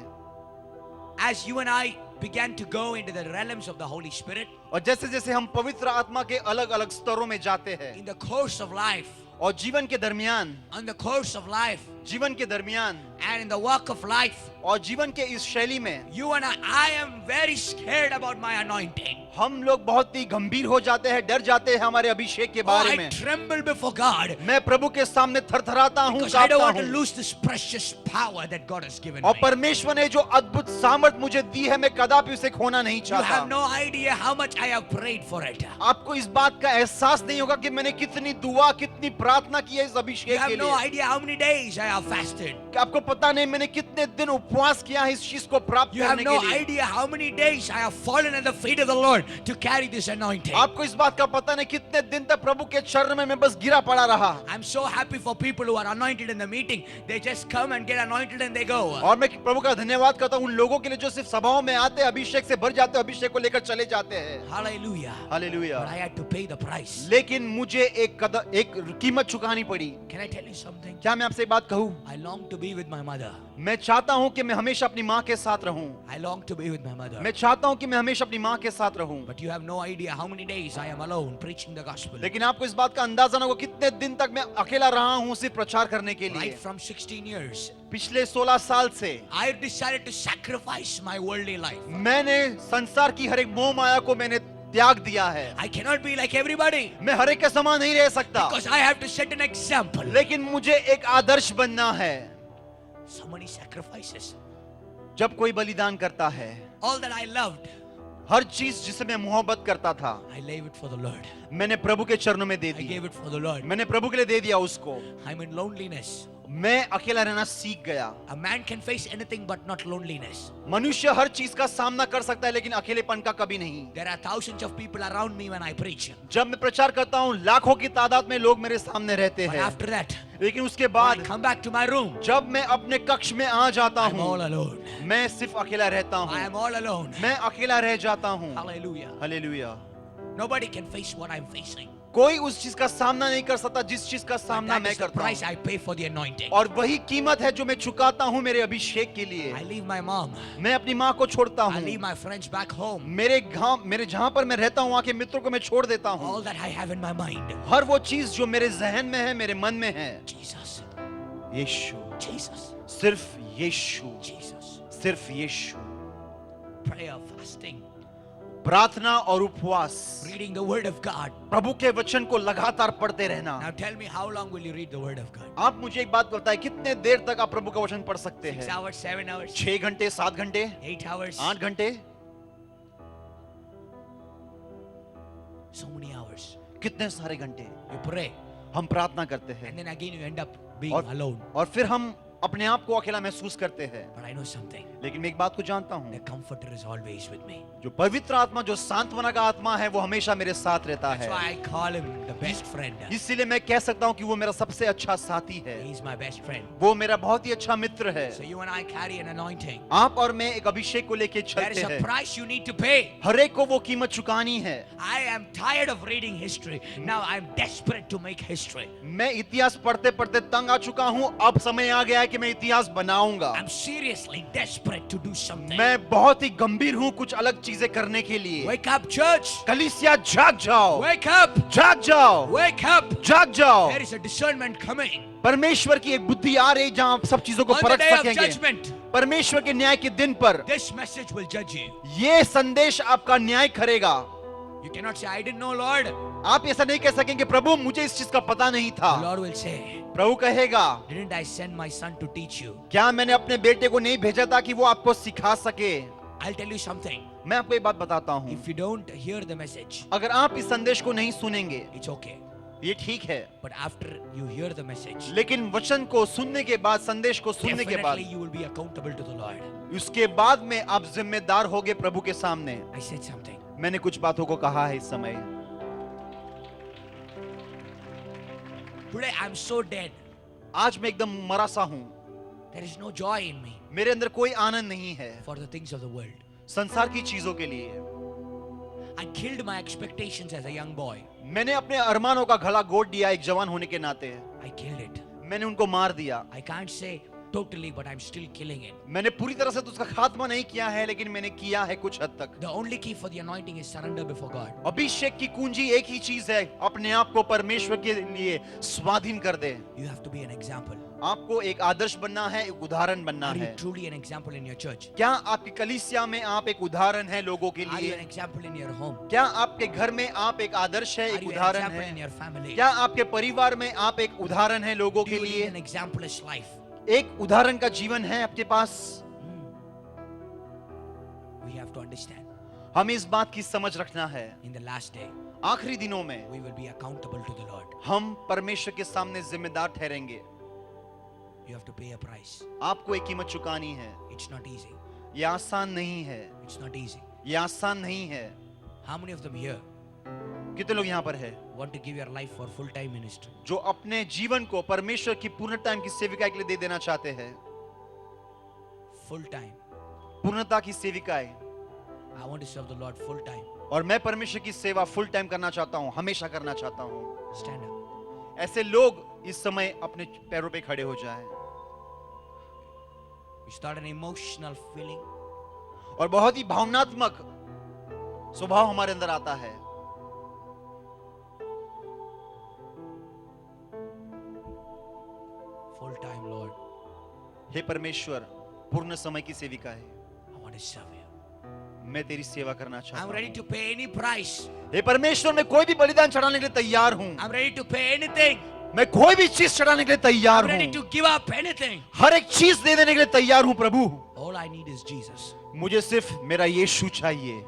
[SPEAKER 1] as you and I began to go into the realms of the Holy Spirit,
[SPEAKER 2] और जैसे जैसे हम पवित्र आत्मा के अलग अलग स्तरों में जाते हैं
[SPEAKER 1] in the course of life,
[SPEAKER 2] और जीवन के दरमियान,
[SPEAKER 1] on the course of life,
[SPEAKER 2] जीवन के दरमियान
[SPEAKER 1] and in the walk of life,
[SPEAKER 2] और जीवन के इस शैली में
[SPEAKER 1] you and I am very scared about my anointing.
[SPEAKER 2] हम लोग बहुत ही गंभीर हो जाते हैं, डर जाते हैं हमारे अभिषेक के
[SPEAKER 1] Oh,
[SPEAKER 2] बारे
[SPEAKER 1] I
[SPEAKER 2] में।
[SPEAKER 1] tremble before God
[SPEAKER 2] मैं प्रभु के सामने थरथराता हूँ,
[SPEAKER 1] because I don't
[SPEAKER 2] कांपता
[SPEAKER 1] want to
[SPEAKER 2] हूँ,
[SPEAKER 1] lose this precious power that God has given
[SPEAKER 2] और
[SPEAKER 1] me.
[SPEAKER 2] परमेश्वर ने जो अद्भुत सामर्थ मुझे दी है, मैं कदापि उसे खोना नहीं
[SPEAKER 1] You have
[SPEAKER 2] चाहता।
[SPEAKER 1] no idea how much I have prayed for it.
[SPEAKER 2] आपको इस बात का एहसास नहीं होगा कि मैंने कितनी दुआ, कितनी प्रार्थना की है इस
[SPEAKER 1] You
[SPEAKER 2] अभिषेक
[SPEAKER 1] have
[SPEAKER 2] के
[SPEAKER 1] no
[SPEAKER 2] लिए।
[SPEAKER 1] idea how many days I have fasted.
[SPEAKER 2] कि आपको पता नहीं मैंने कितने दिन उपवास किया है इस चीज को प्राप्त
[SPEAKER 1] You have
[SPEAKER 2] करने
[SPEAKER 1] no
[SPEAKER 2] के लिए।
[SPEAKER 1] idea how many days I have fallen at the feet of the Lord to carry this anointing.
[SPEAKER 2] आपको इस बात का पता नहीं कितने दिन तक प्रभु के चरण में मैं बस गिरा पड़ा रहा।
[SPEAKER 1] I'm so happy for people who are anointed in the meeting. They just come and get anointed and they go.
[SPEAKER 2] और मैं प्रभु का धन्यवाद करता हूँ उन लोगों के लिए जो सिर्फ सभाओं में आते हैं, अभिषेक से भर जाते हैं, अभिषेक को लेकर चले जाते हैं।
[SPEAKER 1] Hallelujah.
[SPEAKER 2] Hallelujah.
[SPEAKER 1] But I had to pay the price.
[SPEAKER 2] लेकिन मुझे एक कीमत चुकानी पड़ी।
[SPEAKER 1] Can I tell you something?
[SPEAKER 2] क्या मैं आपसे एक बात कहूँ?
[SPEAKER 1] I long to be with my mother.
[SPEAKER 2] मैं चाहता हूँ कि मैं हमेशा अपनी माँ के साथ रहूँ।
[SPEAKER 1] I long to be with my mother.
[SPEAKER 2] मैं चाहता हूँ कि मैं हमेशा अपनी माँ के साथ रहूँ।
[SPEAKER 1] But you have no idea how many days I am alone preaching the gospel.
[SPEAKER 2] लेकिन आपको इस बात का अंदाजा ना होगा कितने दिन तक मैं अकेला रहा हूँ सिर्फ प्रचार करने के लिए।
[SPEAKER 1] Right from 16 years,
[SPEAKER 2] पिछले 16 साल से
[SPEAKER 1] I decided to sacrifice my worldly life.
[SPEAKER 2] मैंने संसार की हर एक मोह माया को मैंने त्याग दिया है।
[SPEAKER 1] I cannot be like everybody
[SPEAKER 2] मैं हर एक के समान नहीं रह सकता,
[SPEAKER 1] because I have to set an example.
[SPEAKER 2] लेकिन मुझे एक आदर्श बनना है।
[SPEAKER 1] So many sacrifices.
[SPEAKER 2] जब कोई बलिदान करता है,
[SPEAKER 1] All that I loved,
[SPEAKER 2] हर चीज जिसे मैं मोहब्बत करता था,
[SPEAKER 1] I gave it for the Lord.
[SPEAKER 2] मैंने प्रभु के चरणों में दे
[SPEAKER 1] I
[SPEAKER 2] the.
[SPEAKER 1] gave it for the Lord.
[SPEAKER 2] मैंने प्रभु के लिए दे दिया उसको।
[SPEAKER 1] I'm in loneliness.
[SPEAKER 2] मैं अकेला रहना सीख गया।
[SPEAKER 1] A man can face anything but not loneliness.
[SPEAKER 2] मनुष्य हर चीज का सामना कर सकता है, लेकिन अकेलेपन का कभी नहीं।
[SPEAKER 1] There are thousands of people around me when I preach.
[SPEAKER 2] जब मैं प्रचार करता हूँ, लाखों की तादाद में लोग मेरे सामने रहते
[SPEAKER 1] But
[SPEAKER 2] हैं,
[SPEAKER 1] after that,
[SPEAKER 2] लेकिन उसके
[SPEAKER 1] when I
[SPEAKER 2] बाद
[SPEAKER 1] come back to my room,
[SPEAKER 2] जब मैं अपने कक्ष में आ जाता
[SPEAKER 1] I'm all
[SPEAKER 2] हूँ,
[SPEAKER 1] alone.
[SPEAKER 2] मैं सिर्फ अकेला रहता
[SPEAKER 1] I
[SPEAKER 2] हूँ।
[SPEAKER 1] am all alone.
[SPEAKER 2] मैं अकेला रह जाता हूँ।
[SPEAKER 1] Hallelujah.
[SPEAKER 2] Hallelujah.
[SPEAKER 1] Nobody can face what I'm facing.
[SPEAKER 2] कोई उस चीज का सामना नहीं कर सकता जिस चीज का
[SPEAKER 1] But
[SPEAKER 2] सामना
[SPEAKER 1] that
[SPEAKER 2] मैं
[SPEAKER 1] is the
[SPEAKER 2] करता
[SPEAKER 1] price
[SPEAKER 2] हूँ।
[SPEAKER 1] I pay for the anointing.
[SPEAKER 2] और वही कीमत है जो मैं चुकाता हूँ मेरे अभिषेक के लिए।
[SPEAKER 1] I leave my mom.
[SPEAKER 2] मैं अपनी माँ को छोड़ता
[SPEAKER 1] I leave
[SPEAKER 2] हूँ,
[SPEAKER 1] my friends back home.
[SPEAKER 2] मेरे जहाँ पर मैं रहता हूँ वहाँ के मित्रों को मैं छोड़ देता हूँ।
[SPEAKER 1] All that I have in my mind.
[SPEAKER 2] हर वो चीज जो मेरे जहन में है, मेरे मन में है,
[SPEAKER 1] Jesus.
[SPEAKER 2] यीशु,
[SPEAKER 1] Jesus.
[SPEAKER 2] सिर्फ यीशु,
[SPEAKER 1] Jesus.
[SPEAKER 2] सिर्फ यीशु।
[SPEAKER 1] Prayer, fasting,
[SPEAKER 2] प्रार्थना और उपवास,
[SPEAKER 1] reading the word of God.
[SPEAKER 2] प्रभु के वचन को लगातार पढ़ते रहना।
[SPEAKER 1] Now tell me, how long will you read the word of God?
[SPEAKER 2] आप मुझे एक बात बताएं, कितने देर तक आप प्रभु का वचन पढ़ सकते
[SPEAKER 1] 6
[SPEAKER 2] हैं?
[SPEAKER 1] hours, 7 hours,
[SPEAKER 2] 6 घंटे, 7 घंटे,
[SPEAKER 1] 8 hours,
[SPEAKER 2] 8 घंटे,
[SPEAKER 1] so many hours.
[SPEAKER 2] कितने सारे घंटे
[SPEAKER 1] You pray.
[SPEAKER 2] हम प्रार्थना करते हैं
[SPEAKER 1] And then again you end up being
[SPEAKER 2] और,
[SPEAKER 1] alone.
[SPEAKER 2] और फिर हम अपने आप को अकेला महसूस करते हैं।
[SPEAKER 1] But I know something.
[SPEAKER 2] लेकिन मैं एक बात को जानता
[SPEAKER 1] The
[SPEAKER 2] हूँ,
[SPEAKER 1] Comforter is always with me.
[SPEAKER 2] जो पवित्र आत्मा, जो सांत्वना का आत्मा है, वो हमेशा मेरे साथ रहता
[SPEAKER 1] That's
[SPEAKER 2] है।
[SPEAKER 1] why I call him the best friend.
[SPEAKER 2] इसीलिए मैं कह सकता हूँ कि वो मेरा सबसे अच्छा साथी है,
[SPEAKER 1] He's my best friend.
[SPEAKER 2] वो मेरा बहुत ही अच्छा मित्र है।
[SPEAKER 1] So you and I carry an anointing.
[SPEAKER 2] आप और मैं एक अभिषेक को लेके
[SPEAKER 1] There is
[SPEAKER 2] चलते
[SPEAKER 1] a
[SPEAKER 2] हैं।
[SPEAKER 1] price you need to pay.
[SPEAKER 2] हर एक को वो कीमत चुकानी है।
[SPEAKER 1] I am tired of reading history. Now I'm desperate to make history.
[SPEAKER 2] मैं इतिहास पढ़ते पढ़ते तंग आ चुका हूँ, अब समय आ गया है कि मैं इतिहास बनाऊंगा।
[SPEAKER 1] I'm seriously desperate to do something.
[SPEAKER 2] मैं बहुत ही गंभीर हूँ कुछ अलग चीजें करने के लिए।
[SPEAKER 1] Wake up, church.
[SPEAKER 2] कलीसिया जाग जाओ,
[SPEAKER 1] Wake up.
[SPEAKER 2] जाग जाओ,
[SPEAKER 1] Wake up.
[SPEAKER 2] जाग जाओ।
[SPEAKER 1] There is a discernment coming.
[SPEAKER 2] परमेश्वर की एक बुद्धि आ रही जहां आप सब चीजों को
[SPEAKER 1] On the
[SPEAKER 2] परख
[SPEAKER 1] day of
[SPEAKER 2] सकेंगे।
[SPEAKER 1] judgment,
[SPEAKER 2] परमेश्वर के न्याय के दिन पर
[SPEAKER 1] this message will judge you.
[SPEAKER 2] ये संदेश आपका न्याय करेगा।
[SPEAKER 1] You cannot say, I didn't know, Lord.
[SPEAKER 2] आप ऐसा नहीं कह सकेंगे प्रभु मुझे इस चीज का पता नहीं
[SPEAKER 1] The
[SPEAKER 2] था।
[SPEAKER 1] Lord will say,
[SPEAKER 2] प्रभु कहेगा
[SPEAKER 1] didn't I send my son to teach you?
[SPEAKER 2] क्या मैंने अपने बेटे को नहीं भेजा था कि वो आपको सिखा सके।
[SPEAKER 1] I'll tell you something.
[SPEAKER 2] मैं आपको एक बात बताता हूँ,
[SPEAKER 1] If you don't hear the message,
[SPEAKER 2] अगर आप इस संदेश को नहीं सुनेंगे
[SPEAKER 1] it's okay.
[SPEAKER 2] ये ठीक है,
[SPEAKER 1] But after you hear the message,
[SPEAKER 2] लेकिन वचन को सुनने के बाद, संदेश को सुनने के बाद,
[SPEAKER 1] definitely you will be accountable to the Lord.
[SPEAKER 2] उसके बाद में आप जिम्मेदार होगे प्रभु के सामने।
[SPEAKER 1] I said something.
[SPEAKER 2] मैंने कुछ बातों को कहा है इस समय।
[SPEAKER 1] Today I'm so dead.
[SPEAKER 2] आज मैं एकदम मरा सा हूँ,
[SPEAKER 1] There is no joy in me
[SPEAKER 2] मेरे अंदर कोई आनंद नहीं है
[SPEAKER 1] for the things of the world.
[SPEAKER 2] संसार की चीजों के लिए।
[SPEAKER 1] I killed my expectations as a young boy.
[SPEAKER 2] मैंने अपने अरमानों का गला घोट दिया एक जवान होने के नाते।
[SPEAKER 1] I killed it.
[SPEAKER 2] मैंने उनको मार दिया।
[SPEAKER 1] I can't say totally, but I'm still killing it.
[SPEAKER 2] मैंने पूरी तरह से तो उसका खात्मा नहीं किया है, लेकिन मैंने किया है कुछ हद तक।
[SPEAKER 1] The only key for the anointing is surrender before God.
[SPEAKER 2] अभिषेक की कुंजी एक ही चीज है, अपने आप को परमेश्वर के लिए स्वाधीन कर दे।
[SPEAKER 1] You have to be an example.
[SPEAKER 2] आपको एक आदर्श बनना है, एक उदाहरण बनना
[SPEAKER 1] Are you
[SPEAKER 2] है।
[SPEAKER 1] truly an example in your church?
[SPEAKER 2] क्या आपकी कलीसिया में आप एक उदाहरण है लोगों के
[SPEAKER 1] Are you
[SPEAKER 2] लिए?
[SPEAKER 1] an example in your home?
[SPEAKER 2] क्या आपके घर में आप एक आदर्श है,
[SPEAKER 1] Are
[SPEAKER 2] एक
[SPEAKER 1] you an
[SPEAKER 2] उदाहरण
[SPEAKER 1] example in
[SPEAKER 2] है?
[SPEAKER 1] your family?
[SPEAKER 2] क्या आपके परिवार में आप एक उदाहरण है लोगों
[SPEAKER 1] Do
[SPEAKER 2] के
[SPEAKER 1] you lead
[SPEAKER 2] लिए?
[SPEAKER 1] an exempless life?
[SPEAKER 2] एक उदाहरण का जीवन है आपके पास।
[SPEAKER 1] We have to understand.
[SPEAKER 2] हमें इस बात की समझ रखना है,
[SPEAKER 1] In the last day,
[SPEAKER 2] आखिरी दिनों में
[SPEAKER 1] we will be accountable to the Lord.
[SPEAKER 2] हम परमेश्वर के सामने जिम्मेदार ठहरेंगे।
[SPEAKER 1] You have to pay a price.
[SPEAKER 2] आपको एक कीमत चुकानी है।
[SPEAKER 1] It's not easy.
[SPEAKER 2] ये आसान नहीं है,
[SPEAKER 1] It's not easy.
[SPEAKER 2] ये आसान नहीं है।
[SPEAKER 1] How many of them here
[SPEAKER 2] कितने लोग यहाँ पर है
[SPEAKER 1] want to give your life for full-time ministry?
[SPEAKER 2] जो अपने जीवन को परमेश्वर की पूर्ण टाइम की सेविका के लिए दे देना चाहते हैं?
[SPEAKER 1] Full-time.
[SPEAKER 2] पूर्णता की सेविकाएं।
[SPEAKER 1] I want to serve the Lord full-time.
[SPEAKER 2] और मैं परमेश्वर की सेवा फुल टाइम करना चाहता हूँ, हमेशा करना चाहता हूँ।
[SPEAKER 1] Stand up.
[SPEAKER 2] ऐसे लोग इस समय अपने पैरों पे खड़े हो जाएं।
[SPEAKER 1] You start an emotional feeling.
[SPEAKER 2] और बहुत ही भावनात्मक स्वभाव हमारे अंदर आता है।
[SPEAKER 1] Full-time, Lord.
[SPEAKER 2] हे परमेश्वर, पूर्ण समय की सेविका है,
[SPEAKER 1] I want to serve you.
[SPEAKER 2] मैं तेरी सेवा करना चाहता
[SPEAKER 1] I'm ready
[SPEAKER 2] हूँ।
[SPEAKER 1] to pay any price.
[SPEAKER 2] हे परमेश्वर, मैं कोई भी बलिदान चढ़ाने के लिए तैयार हूँ।
[SPEAKER 1] I'm ready to pay anything.
[SPEAKER 2] मैं कोई भी चीज चढ़ाने के लिए तैयार
[SPEAKER 1] I'm ready to
[SPEAKER 2] हूँ।
[SPEAKER 1] give up anything.
[SPEAKER 2] हर एक चीज दे देने के लिए तैयार हूँ प्रभु।
[SPEAKER 1] All I need is Jesus.
[SPEAKER 2] मुझे सिर्फ मेरा यीशु चाहिए।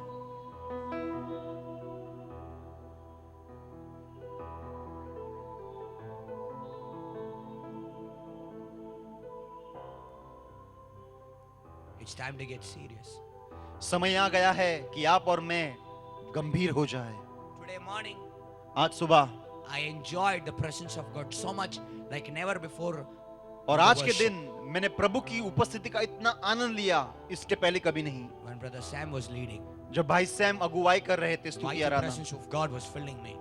[SPEAKER 1] It's time to get serious.
[SPEAKER 2] समय आ गया है कि आप और मैं गंभीर हो जाए।
[SPEAKER 1] Today morning,
[SPEAKER 2] आज सुबह
[SPEAKER 1] I enjoyed the presence of God so much like never before.
[SPEAKER 2] और आज के दिन मैंने प्रभु की उपस्थिति का इतना आनंद लिया, इसके पहले कभी नहीं।
[SPEAKER 1] When Brother Sam was leading,
[SPEAKER 2] जब भाई सैम अगुवाई कर रहे थे स्तुति
[SPEAKER 1] mighty
[SPEAKER 2] Aradhana,
[SPEAKER 1] presence of God was filling me.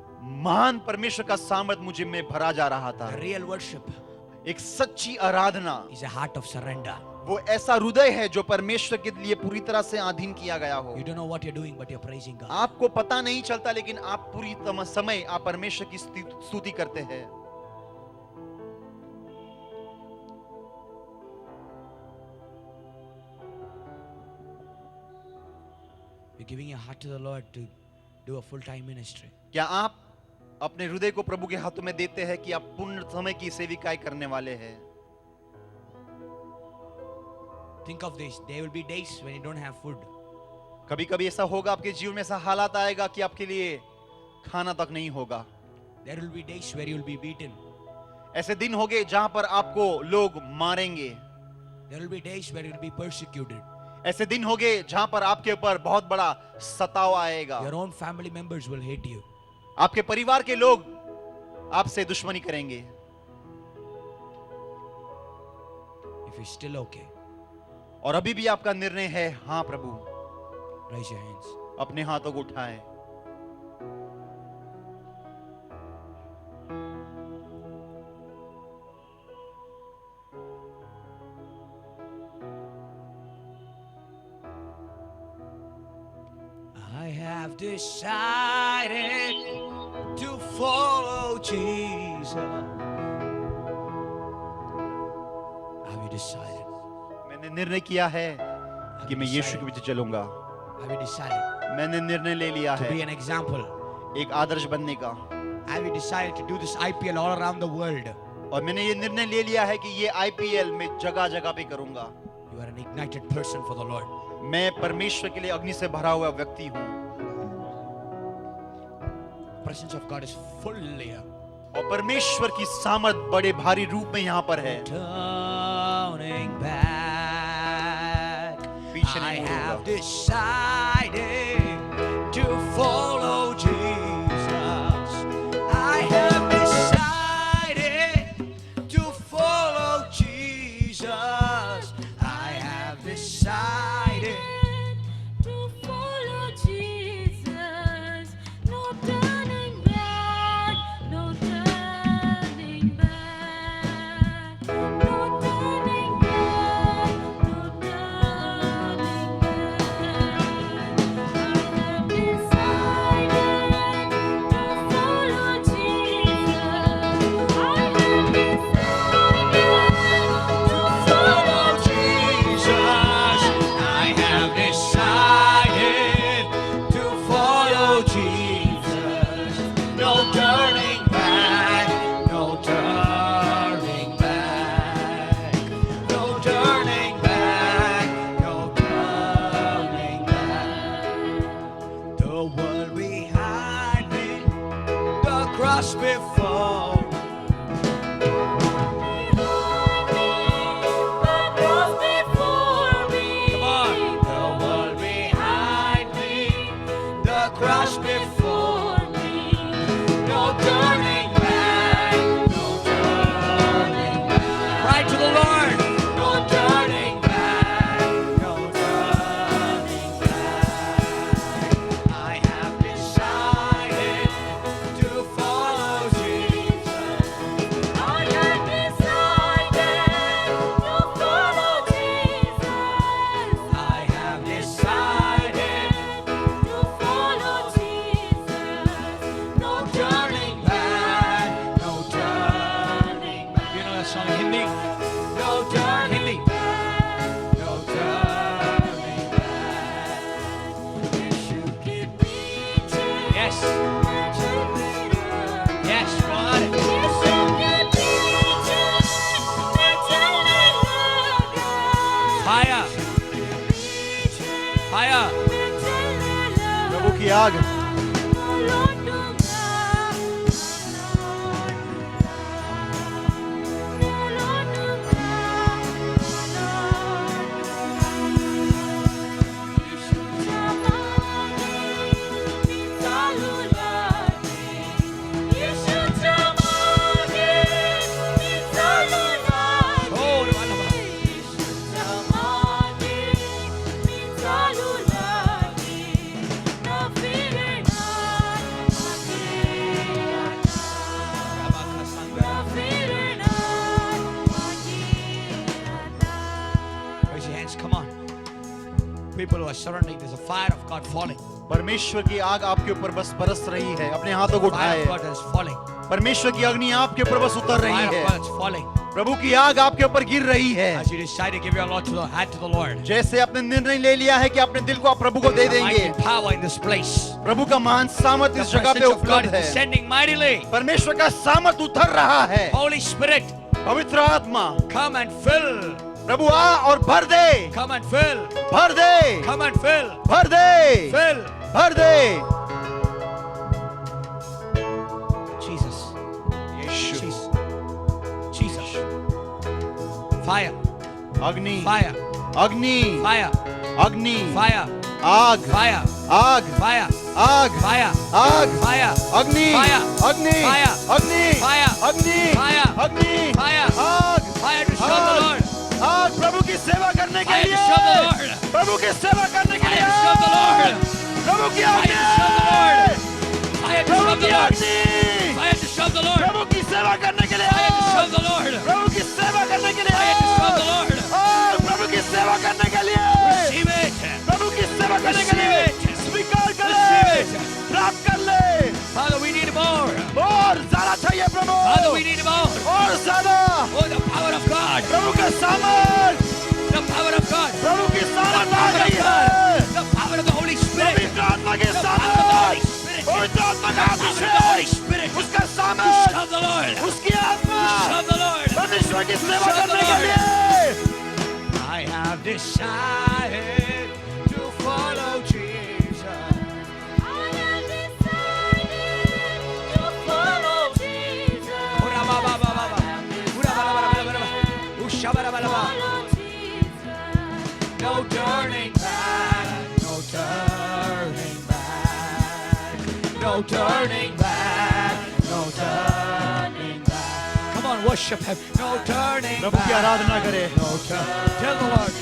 [SPEAKER 2] महान परमेश्वर का सामर्थ मुझे में भरा जा रहा था।
[SPEAKER 1] The real worship
[SPEAKER 2] एक सच्ची आराधना,
[SPEAKER 1] is a heart of surrender.
[SPEAKER 2] वो ऐसा हृदय है जो परमेश्वर के लिए पूरी तरह से अधीन किया गया हो।
[SPEAKER 1] You don't know what you're doing, but you're praising God.
[SPEAKER 2] आपको पता नहीं चलता, लेकिन आप पूरी समय आप परमेश्वर की स्तुति करते हैं।
[SPEAKER 1] You're giving your heart to the Lord to do a full-time ministry.
[SPEAKER 2] क्या आप अपने हृदय को प्रभु के हाथों में देते हैं कि आप पूर्ण समय की सेविकाएं करने वाले हैं?
[SPEAKER 1] Think of this. There will be days when you don't have food.
[SPEAKER 2] कभी कभी ऐसा होगा, आपके जीवन में ऐसा हालात आएगा कि आपके लिए खाना तक नहीं होगा।
[SPEAKER 1] There will be days where you will be beaten.
[SPEAKER 2] ऐसे दिन होंगे जहां पर आपको लोग मारेंगे.
[SPEAKER 1] There will be days where you will be persecuted.
[SPEAKER 2] ऐसे दिन होंगे जहां पर आपके ऊपर बहुत बड़ा सताव आएगा.
[SPEAKER 1] Your own family members will hate you.
[SPEAKER 2] आपके परिवार के लोग आपसे दुश्मनी करेंगे.
[SPEAKER 1] If you're still okay,
[SPEAKER 2] और अभी भी आपका निर्णय है, हाँ प्रभु,
[SPEAKER 1] raise your hands.
[SPEAKER 2] अपने हाथों को उठाएं.
[SPEAKER 1] I have decided to follow Jesus. Have you decided?
[SPEAKER 2] मैंने निर्णय किया है कि मैं यीशु के पीछे चलूंगा.
[SPEAKER 1] Have you decided
[SPEAKER 2] मैंने निर्णय ले लिया
[SPEAKER 1] to
[SPEAKER 2] है
[SPEAKER 1] be an example?
[SPEAKER 2] एक आदर्श बनने का.
[SPEAKER 1] Have you decided to do this IPL all around the world?
[SPEAKER 2] और मैंने ये निर्णय ले लिया है कि ये आईपीएल में जगह जगह पे करूंगा.
[SPEAKER 1] You are an ignited person for the Lord.
[SPEAKER 2] मैं परमेश्वर के लिए अग्नि से भरा हुआ व्यक्ति हूँ.
[SPEAKER 1] The presence of God is fully here.
[SPEAKER 2] और परमेश्वर की सामर्थ बड़े भारी रूप में यहाँ पर है.
[SPEAKER 1] Turning back,
[SPEAKER 2] पीछे
[SPEAKER 1] I
[SPEAKER 2] नहीं मुड़ूंगा.
[SPEAKER 1] have decided to follow Jesus. I have decided to follow Jesus. I have decided.
[SPEAKER 3] to follow Jesus. No turning back, no turning back, no turning back, no turning
[SPEAKER 2] प्रभु की आग
[SPEAKER 1] Raise your hands, come on. People who are surrendering, there's a fire of God falling.
[SPEAKER 2] परमेश्वर की आग आपके ऊपर बस बरस रही है. अपने हाथों को
[SPEAKER 1] Fire of
[SPEAKER 2] उठाए.
[SPEAKER 1] God is falling.
[SPEAKER 2] परमेश्वर की अग्नि आपके ऊपर बस उतर रही
[SPEAKER 1] Fire of
[SPEAKER 2] है.
[SPEAKER 1] God is falling.
[SPEAKER 2] प्रभु की आग आपके ऊपर गिर रही है.
[SPEAKER 1] As you decide to give your Lord to the hand to the Lord.
[SPEAKER 2] जैसे आपने निर्णय ले लिया है कि अपने दिल को आप प्रभु को दे देंगे.
[SPEAKER 1] Mighty power in this place.
[SPEAKER 2] प्रभु का महान सामर्थ
[SPEAKER 1] The
[SPEAKER 2] इस जगह पे
[SPEAKER 1] presence of God
[SPEAKER 2] उपलब्ध
[SPEAKER 1] is
[SPEAKER 2] है.
[SPEAKER 1] descending mightily.
[SPEAKER 2] परमेश्वर का सामर्थ उतर रहा है.
[SPEAKER 1] Holy Spirit,
[SPEAKER 2] पवित्र आत्मा
[SPEAKER 1] come and fill.
[SPEAKER 2] प्रभु आ और भर दे.
[SPEAKER 1] Come and fill.
[SPEAKER 2] भर दे.
[SPEAKER 1] Come and fill.
[SPEAKER 2] भर दे.
[SPEAKER 1] Fill.
[SPEAKER 2] भर दे.
[SPEAKER 1] Jesus. Fire.
[SPEAKER 2] अग्नि,
[SPEAKER 1] Fire.
[SPEAKER 2] अग्नि,
[SPEAKER 1] Fire.
[SPEAKER 2] अग्नि,
[SPEAKER 1] Fire.
[SPEAKER 2] आग,
[SPEAKER 1] Fire.
[SPEAKER 2] आग,
[SPEAKER 1] Fire.
[SPEAKER 2] आग,
[SPEAKER 1] Fire.
[SPEAKER 2] आग,
[SPEAKER 1] Fire.
[SPEAKER 2] अग्नि,
[SPEAKER 1] Fire.
[SPEAKER 2] अग्नि,
[SPEAKER 1] Fire.
[SPEAKER 2] अग्नि,
[SPEAKER 1] Fire.
[SPEAKER 2] अग्नि,
[SPEAKER 1] Fire.
[SPEAKER 2] अग्नि,
[SPEAKER 1] Fire.
[SPEAKER 2] आग,
[SPEAKER 1] Fire to serve the Lord.
[SPEAKER 2] आज प्रभु की सेवा करने के
[SPEAKER 1] Fire to
[SPEAKER 2] लिए,
[SPEAKER 1] serve the Lord.
[SPEAKER 2] प्रभु की सेवा करने के
[SPEAKER 1] Fire
[SPEAKER 2] लिए,
[SPEAKER 1] to serve the Lord.
[SPEAKER 2] प्रभु की
[SPEAKER 1] Fire to serve the Lord.
[SPEAKER 2] आज्ञा,
[SPEAKER 1] Fire to
[SPEAKER 2] प्रभु
[SPEAKER 1] serve
[SPEAKER 2] की
[SPEAKER 1] the Lord.
[SPEAKER 2] अग्नि,
[SPEAKER 1] Fire to serve the Lord.
[SPEAKER 2] प्रभु की सेवा करने के लिए,
[SPEAKER 1] Fire to serve the Lord.
[SPEAKER 2] प्रभु की सेवा करने के लिए,
[SPEAKER 1] Fire to serve the Lord.
[SPEAKER 2] प्रभु की सेवा करने के लिए,
[SPEAKER 1] Receive it.
[SPEAKER 2] प्रभु की सेवा करने के लिए
[SPEAKER 1] Receive it.
[SPEAKER 2] स्वीकार कर
[SPEAKER 1] Receive
[SPEAKER 2] ले,
[SPEAKER 1] it.
[SPEAKER 2] प्राप्त कर ले,
[SPEAKER 1] Father, we need more.
[SPEAKER 2] और ज्यादा चाहिए प्रभु,
[SPEAKER 1] Father, we need more.
[SPEAKER 2] और ज्यादा,
[SPEAKER 1] Oh, the power of God.
[SPEAKER 2] प्रभु का सामर्थ,
[SPEAKER 1] The power of God.
[SPEAKER 2] प्रभु की
[SPEAKER 1] The
[SPEAKER 2] सामर्थ आ
[SPEAKER 1] power
[SPEAKER 2] गई
[SPEAKER 1] of
[SPEAKER 2] है,
[SPEAKER 1] God. The power of the Holy Spirit.
[SPEAKER 2] पवित्र आत्मा के
[SPEAKER 1] The power of the Holy
[SPEAKER 2] सामर्थ,
[SPEAKER 1] Spirit.
[SPEAKER 2] पवित्र आत्मा
[SPEAKER 1] The
[SPEAKER 2] का
[SPEAKER 1] power of the Holy
[SPEAKER 2] Abhishek,
[SPEAKER 1] Spirit.
[SPEAKER 2] उसका
[SPEAKER 1] To
[SPEAKER 2] सामर्थ,
[SPEAKER 1] serve the Lord.
[SPEAKER 2] उसकी आत्मा,
[SPEAKER 1] Serve the Lord.
[SPEAKER 2] परमेश्वर की सेवा
[SPEAKER 1] Serve the
[SPEAKER 2] करने के
[SPEAKER 1] Lord.
[SPEAKER 2] लिए,
[SPEAKER 1] I have decided to follow Jesus.
[SPEAKER 3] I have decided to follow Jesus.
[SPEAKER 1] Ura ba ba ba ba ba. Ura ba ba ba ba ba ba. Usha ba ba ba ba.
[SPEAKER 3] Follow Jesus.
[SPEAKER 1] No turning back. No turning back. No turning back. No turning back. Come on, worship Him. No turning
[SPEAKER 2] प्रभु की
[SPEAKER 1] back.
[SPEAKER 2] आराधना करे,
[SPEAKER 1] No turn. Tell the Lord.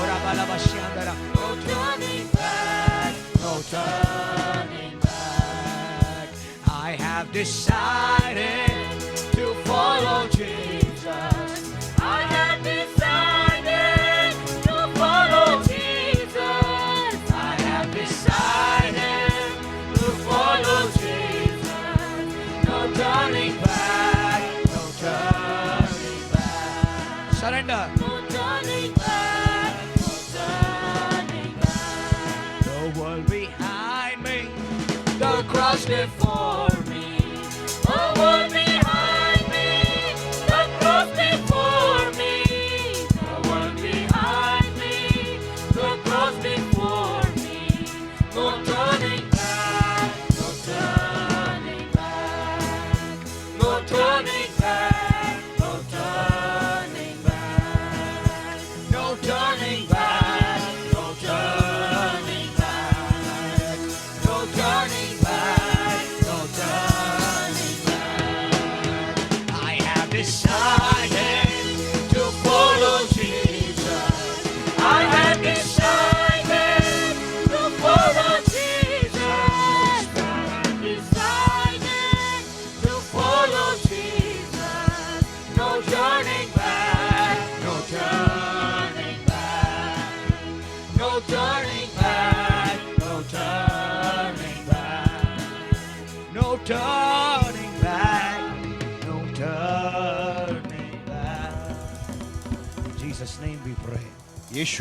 [SPEAKER 1] Ora ba la ba shiandara. No turning back. No turning back. I have decided to follow Jesus.
[SPEAKER 3] I have decided to follow Jesus.
[SPEAKER 1] I have decided to follow Jesus. No turning back. No turning back. Surrender.
[SPEAKER 3] No turning back. No turning back.
[SPEAKER 1] The world behind me. The cross before me.
[SPEAKER 3] The world behind me, the cross before me. The world behind me, the cross before me. No turning back, no turning back. No turning back, no turning back.
[SPEAKER 1] No turning back. No turning back. No turning back. No turning back. I have decided to follow Jesus.
[SPEAKER 3] I have decided to follow Jesus. I have decided to follow Jesus.
[SPEAKER 1] No turning back. No turning back. No turning back. No turning back. No turning back. No turning back. In Jesus' name we pray.
[SPEAKER 2] Yeshu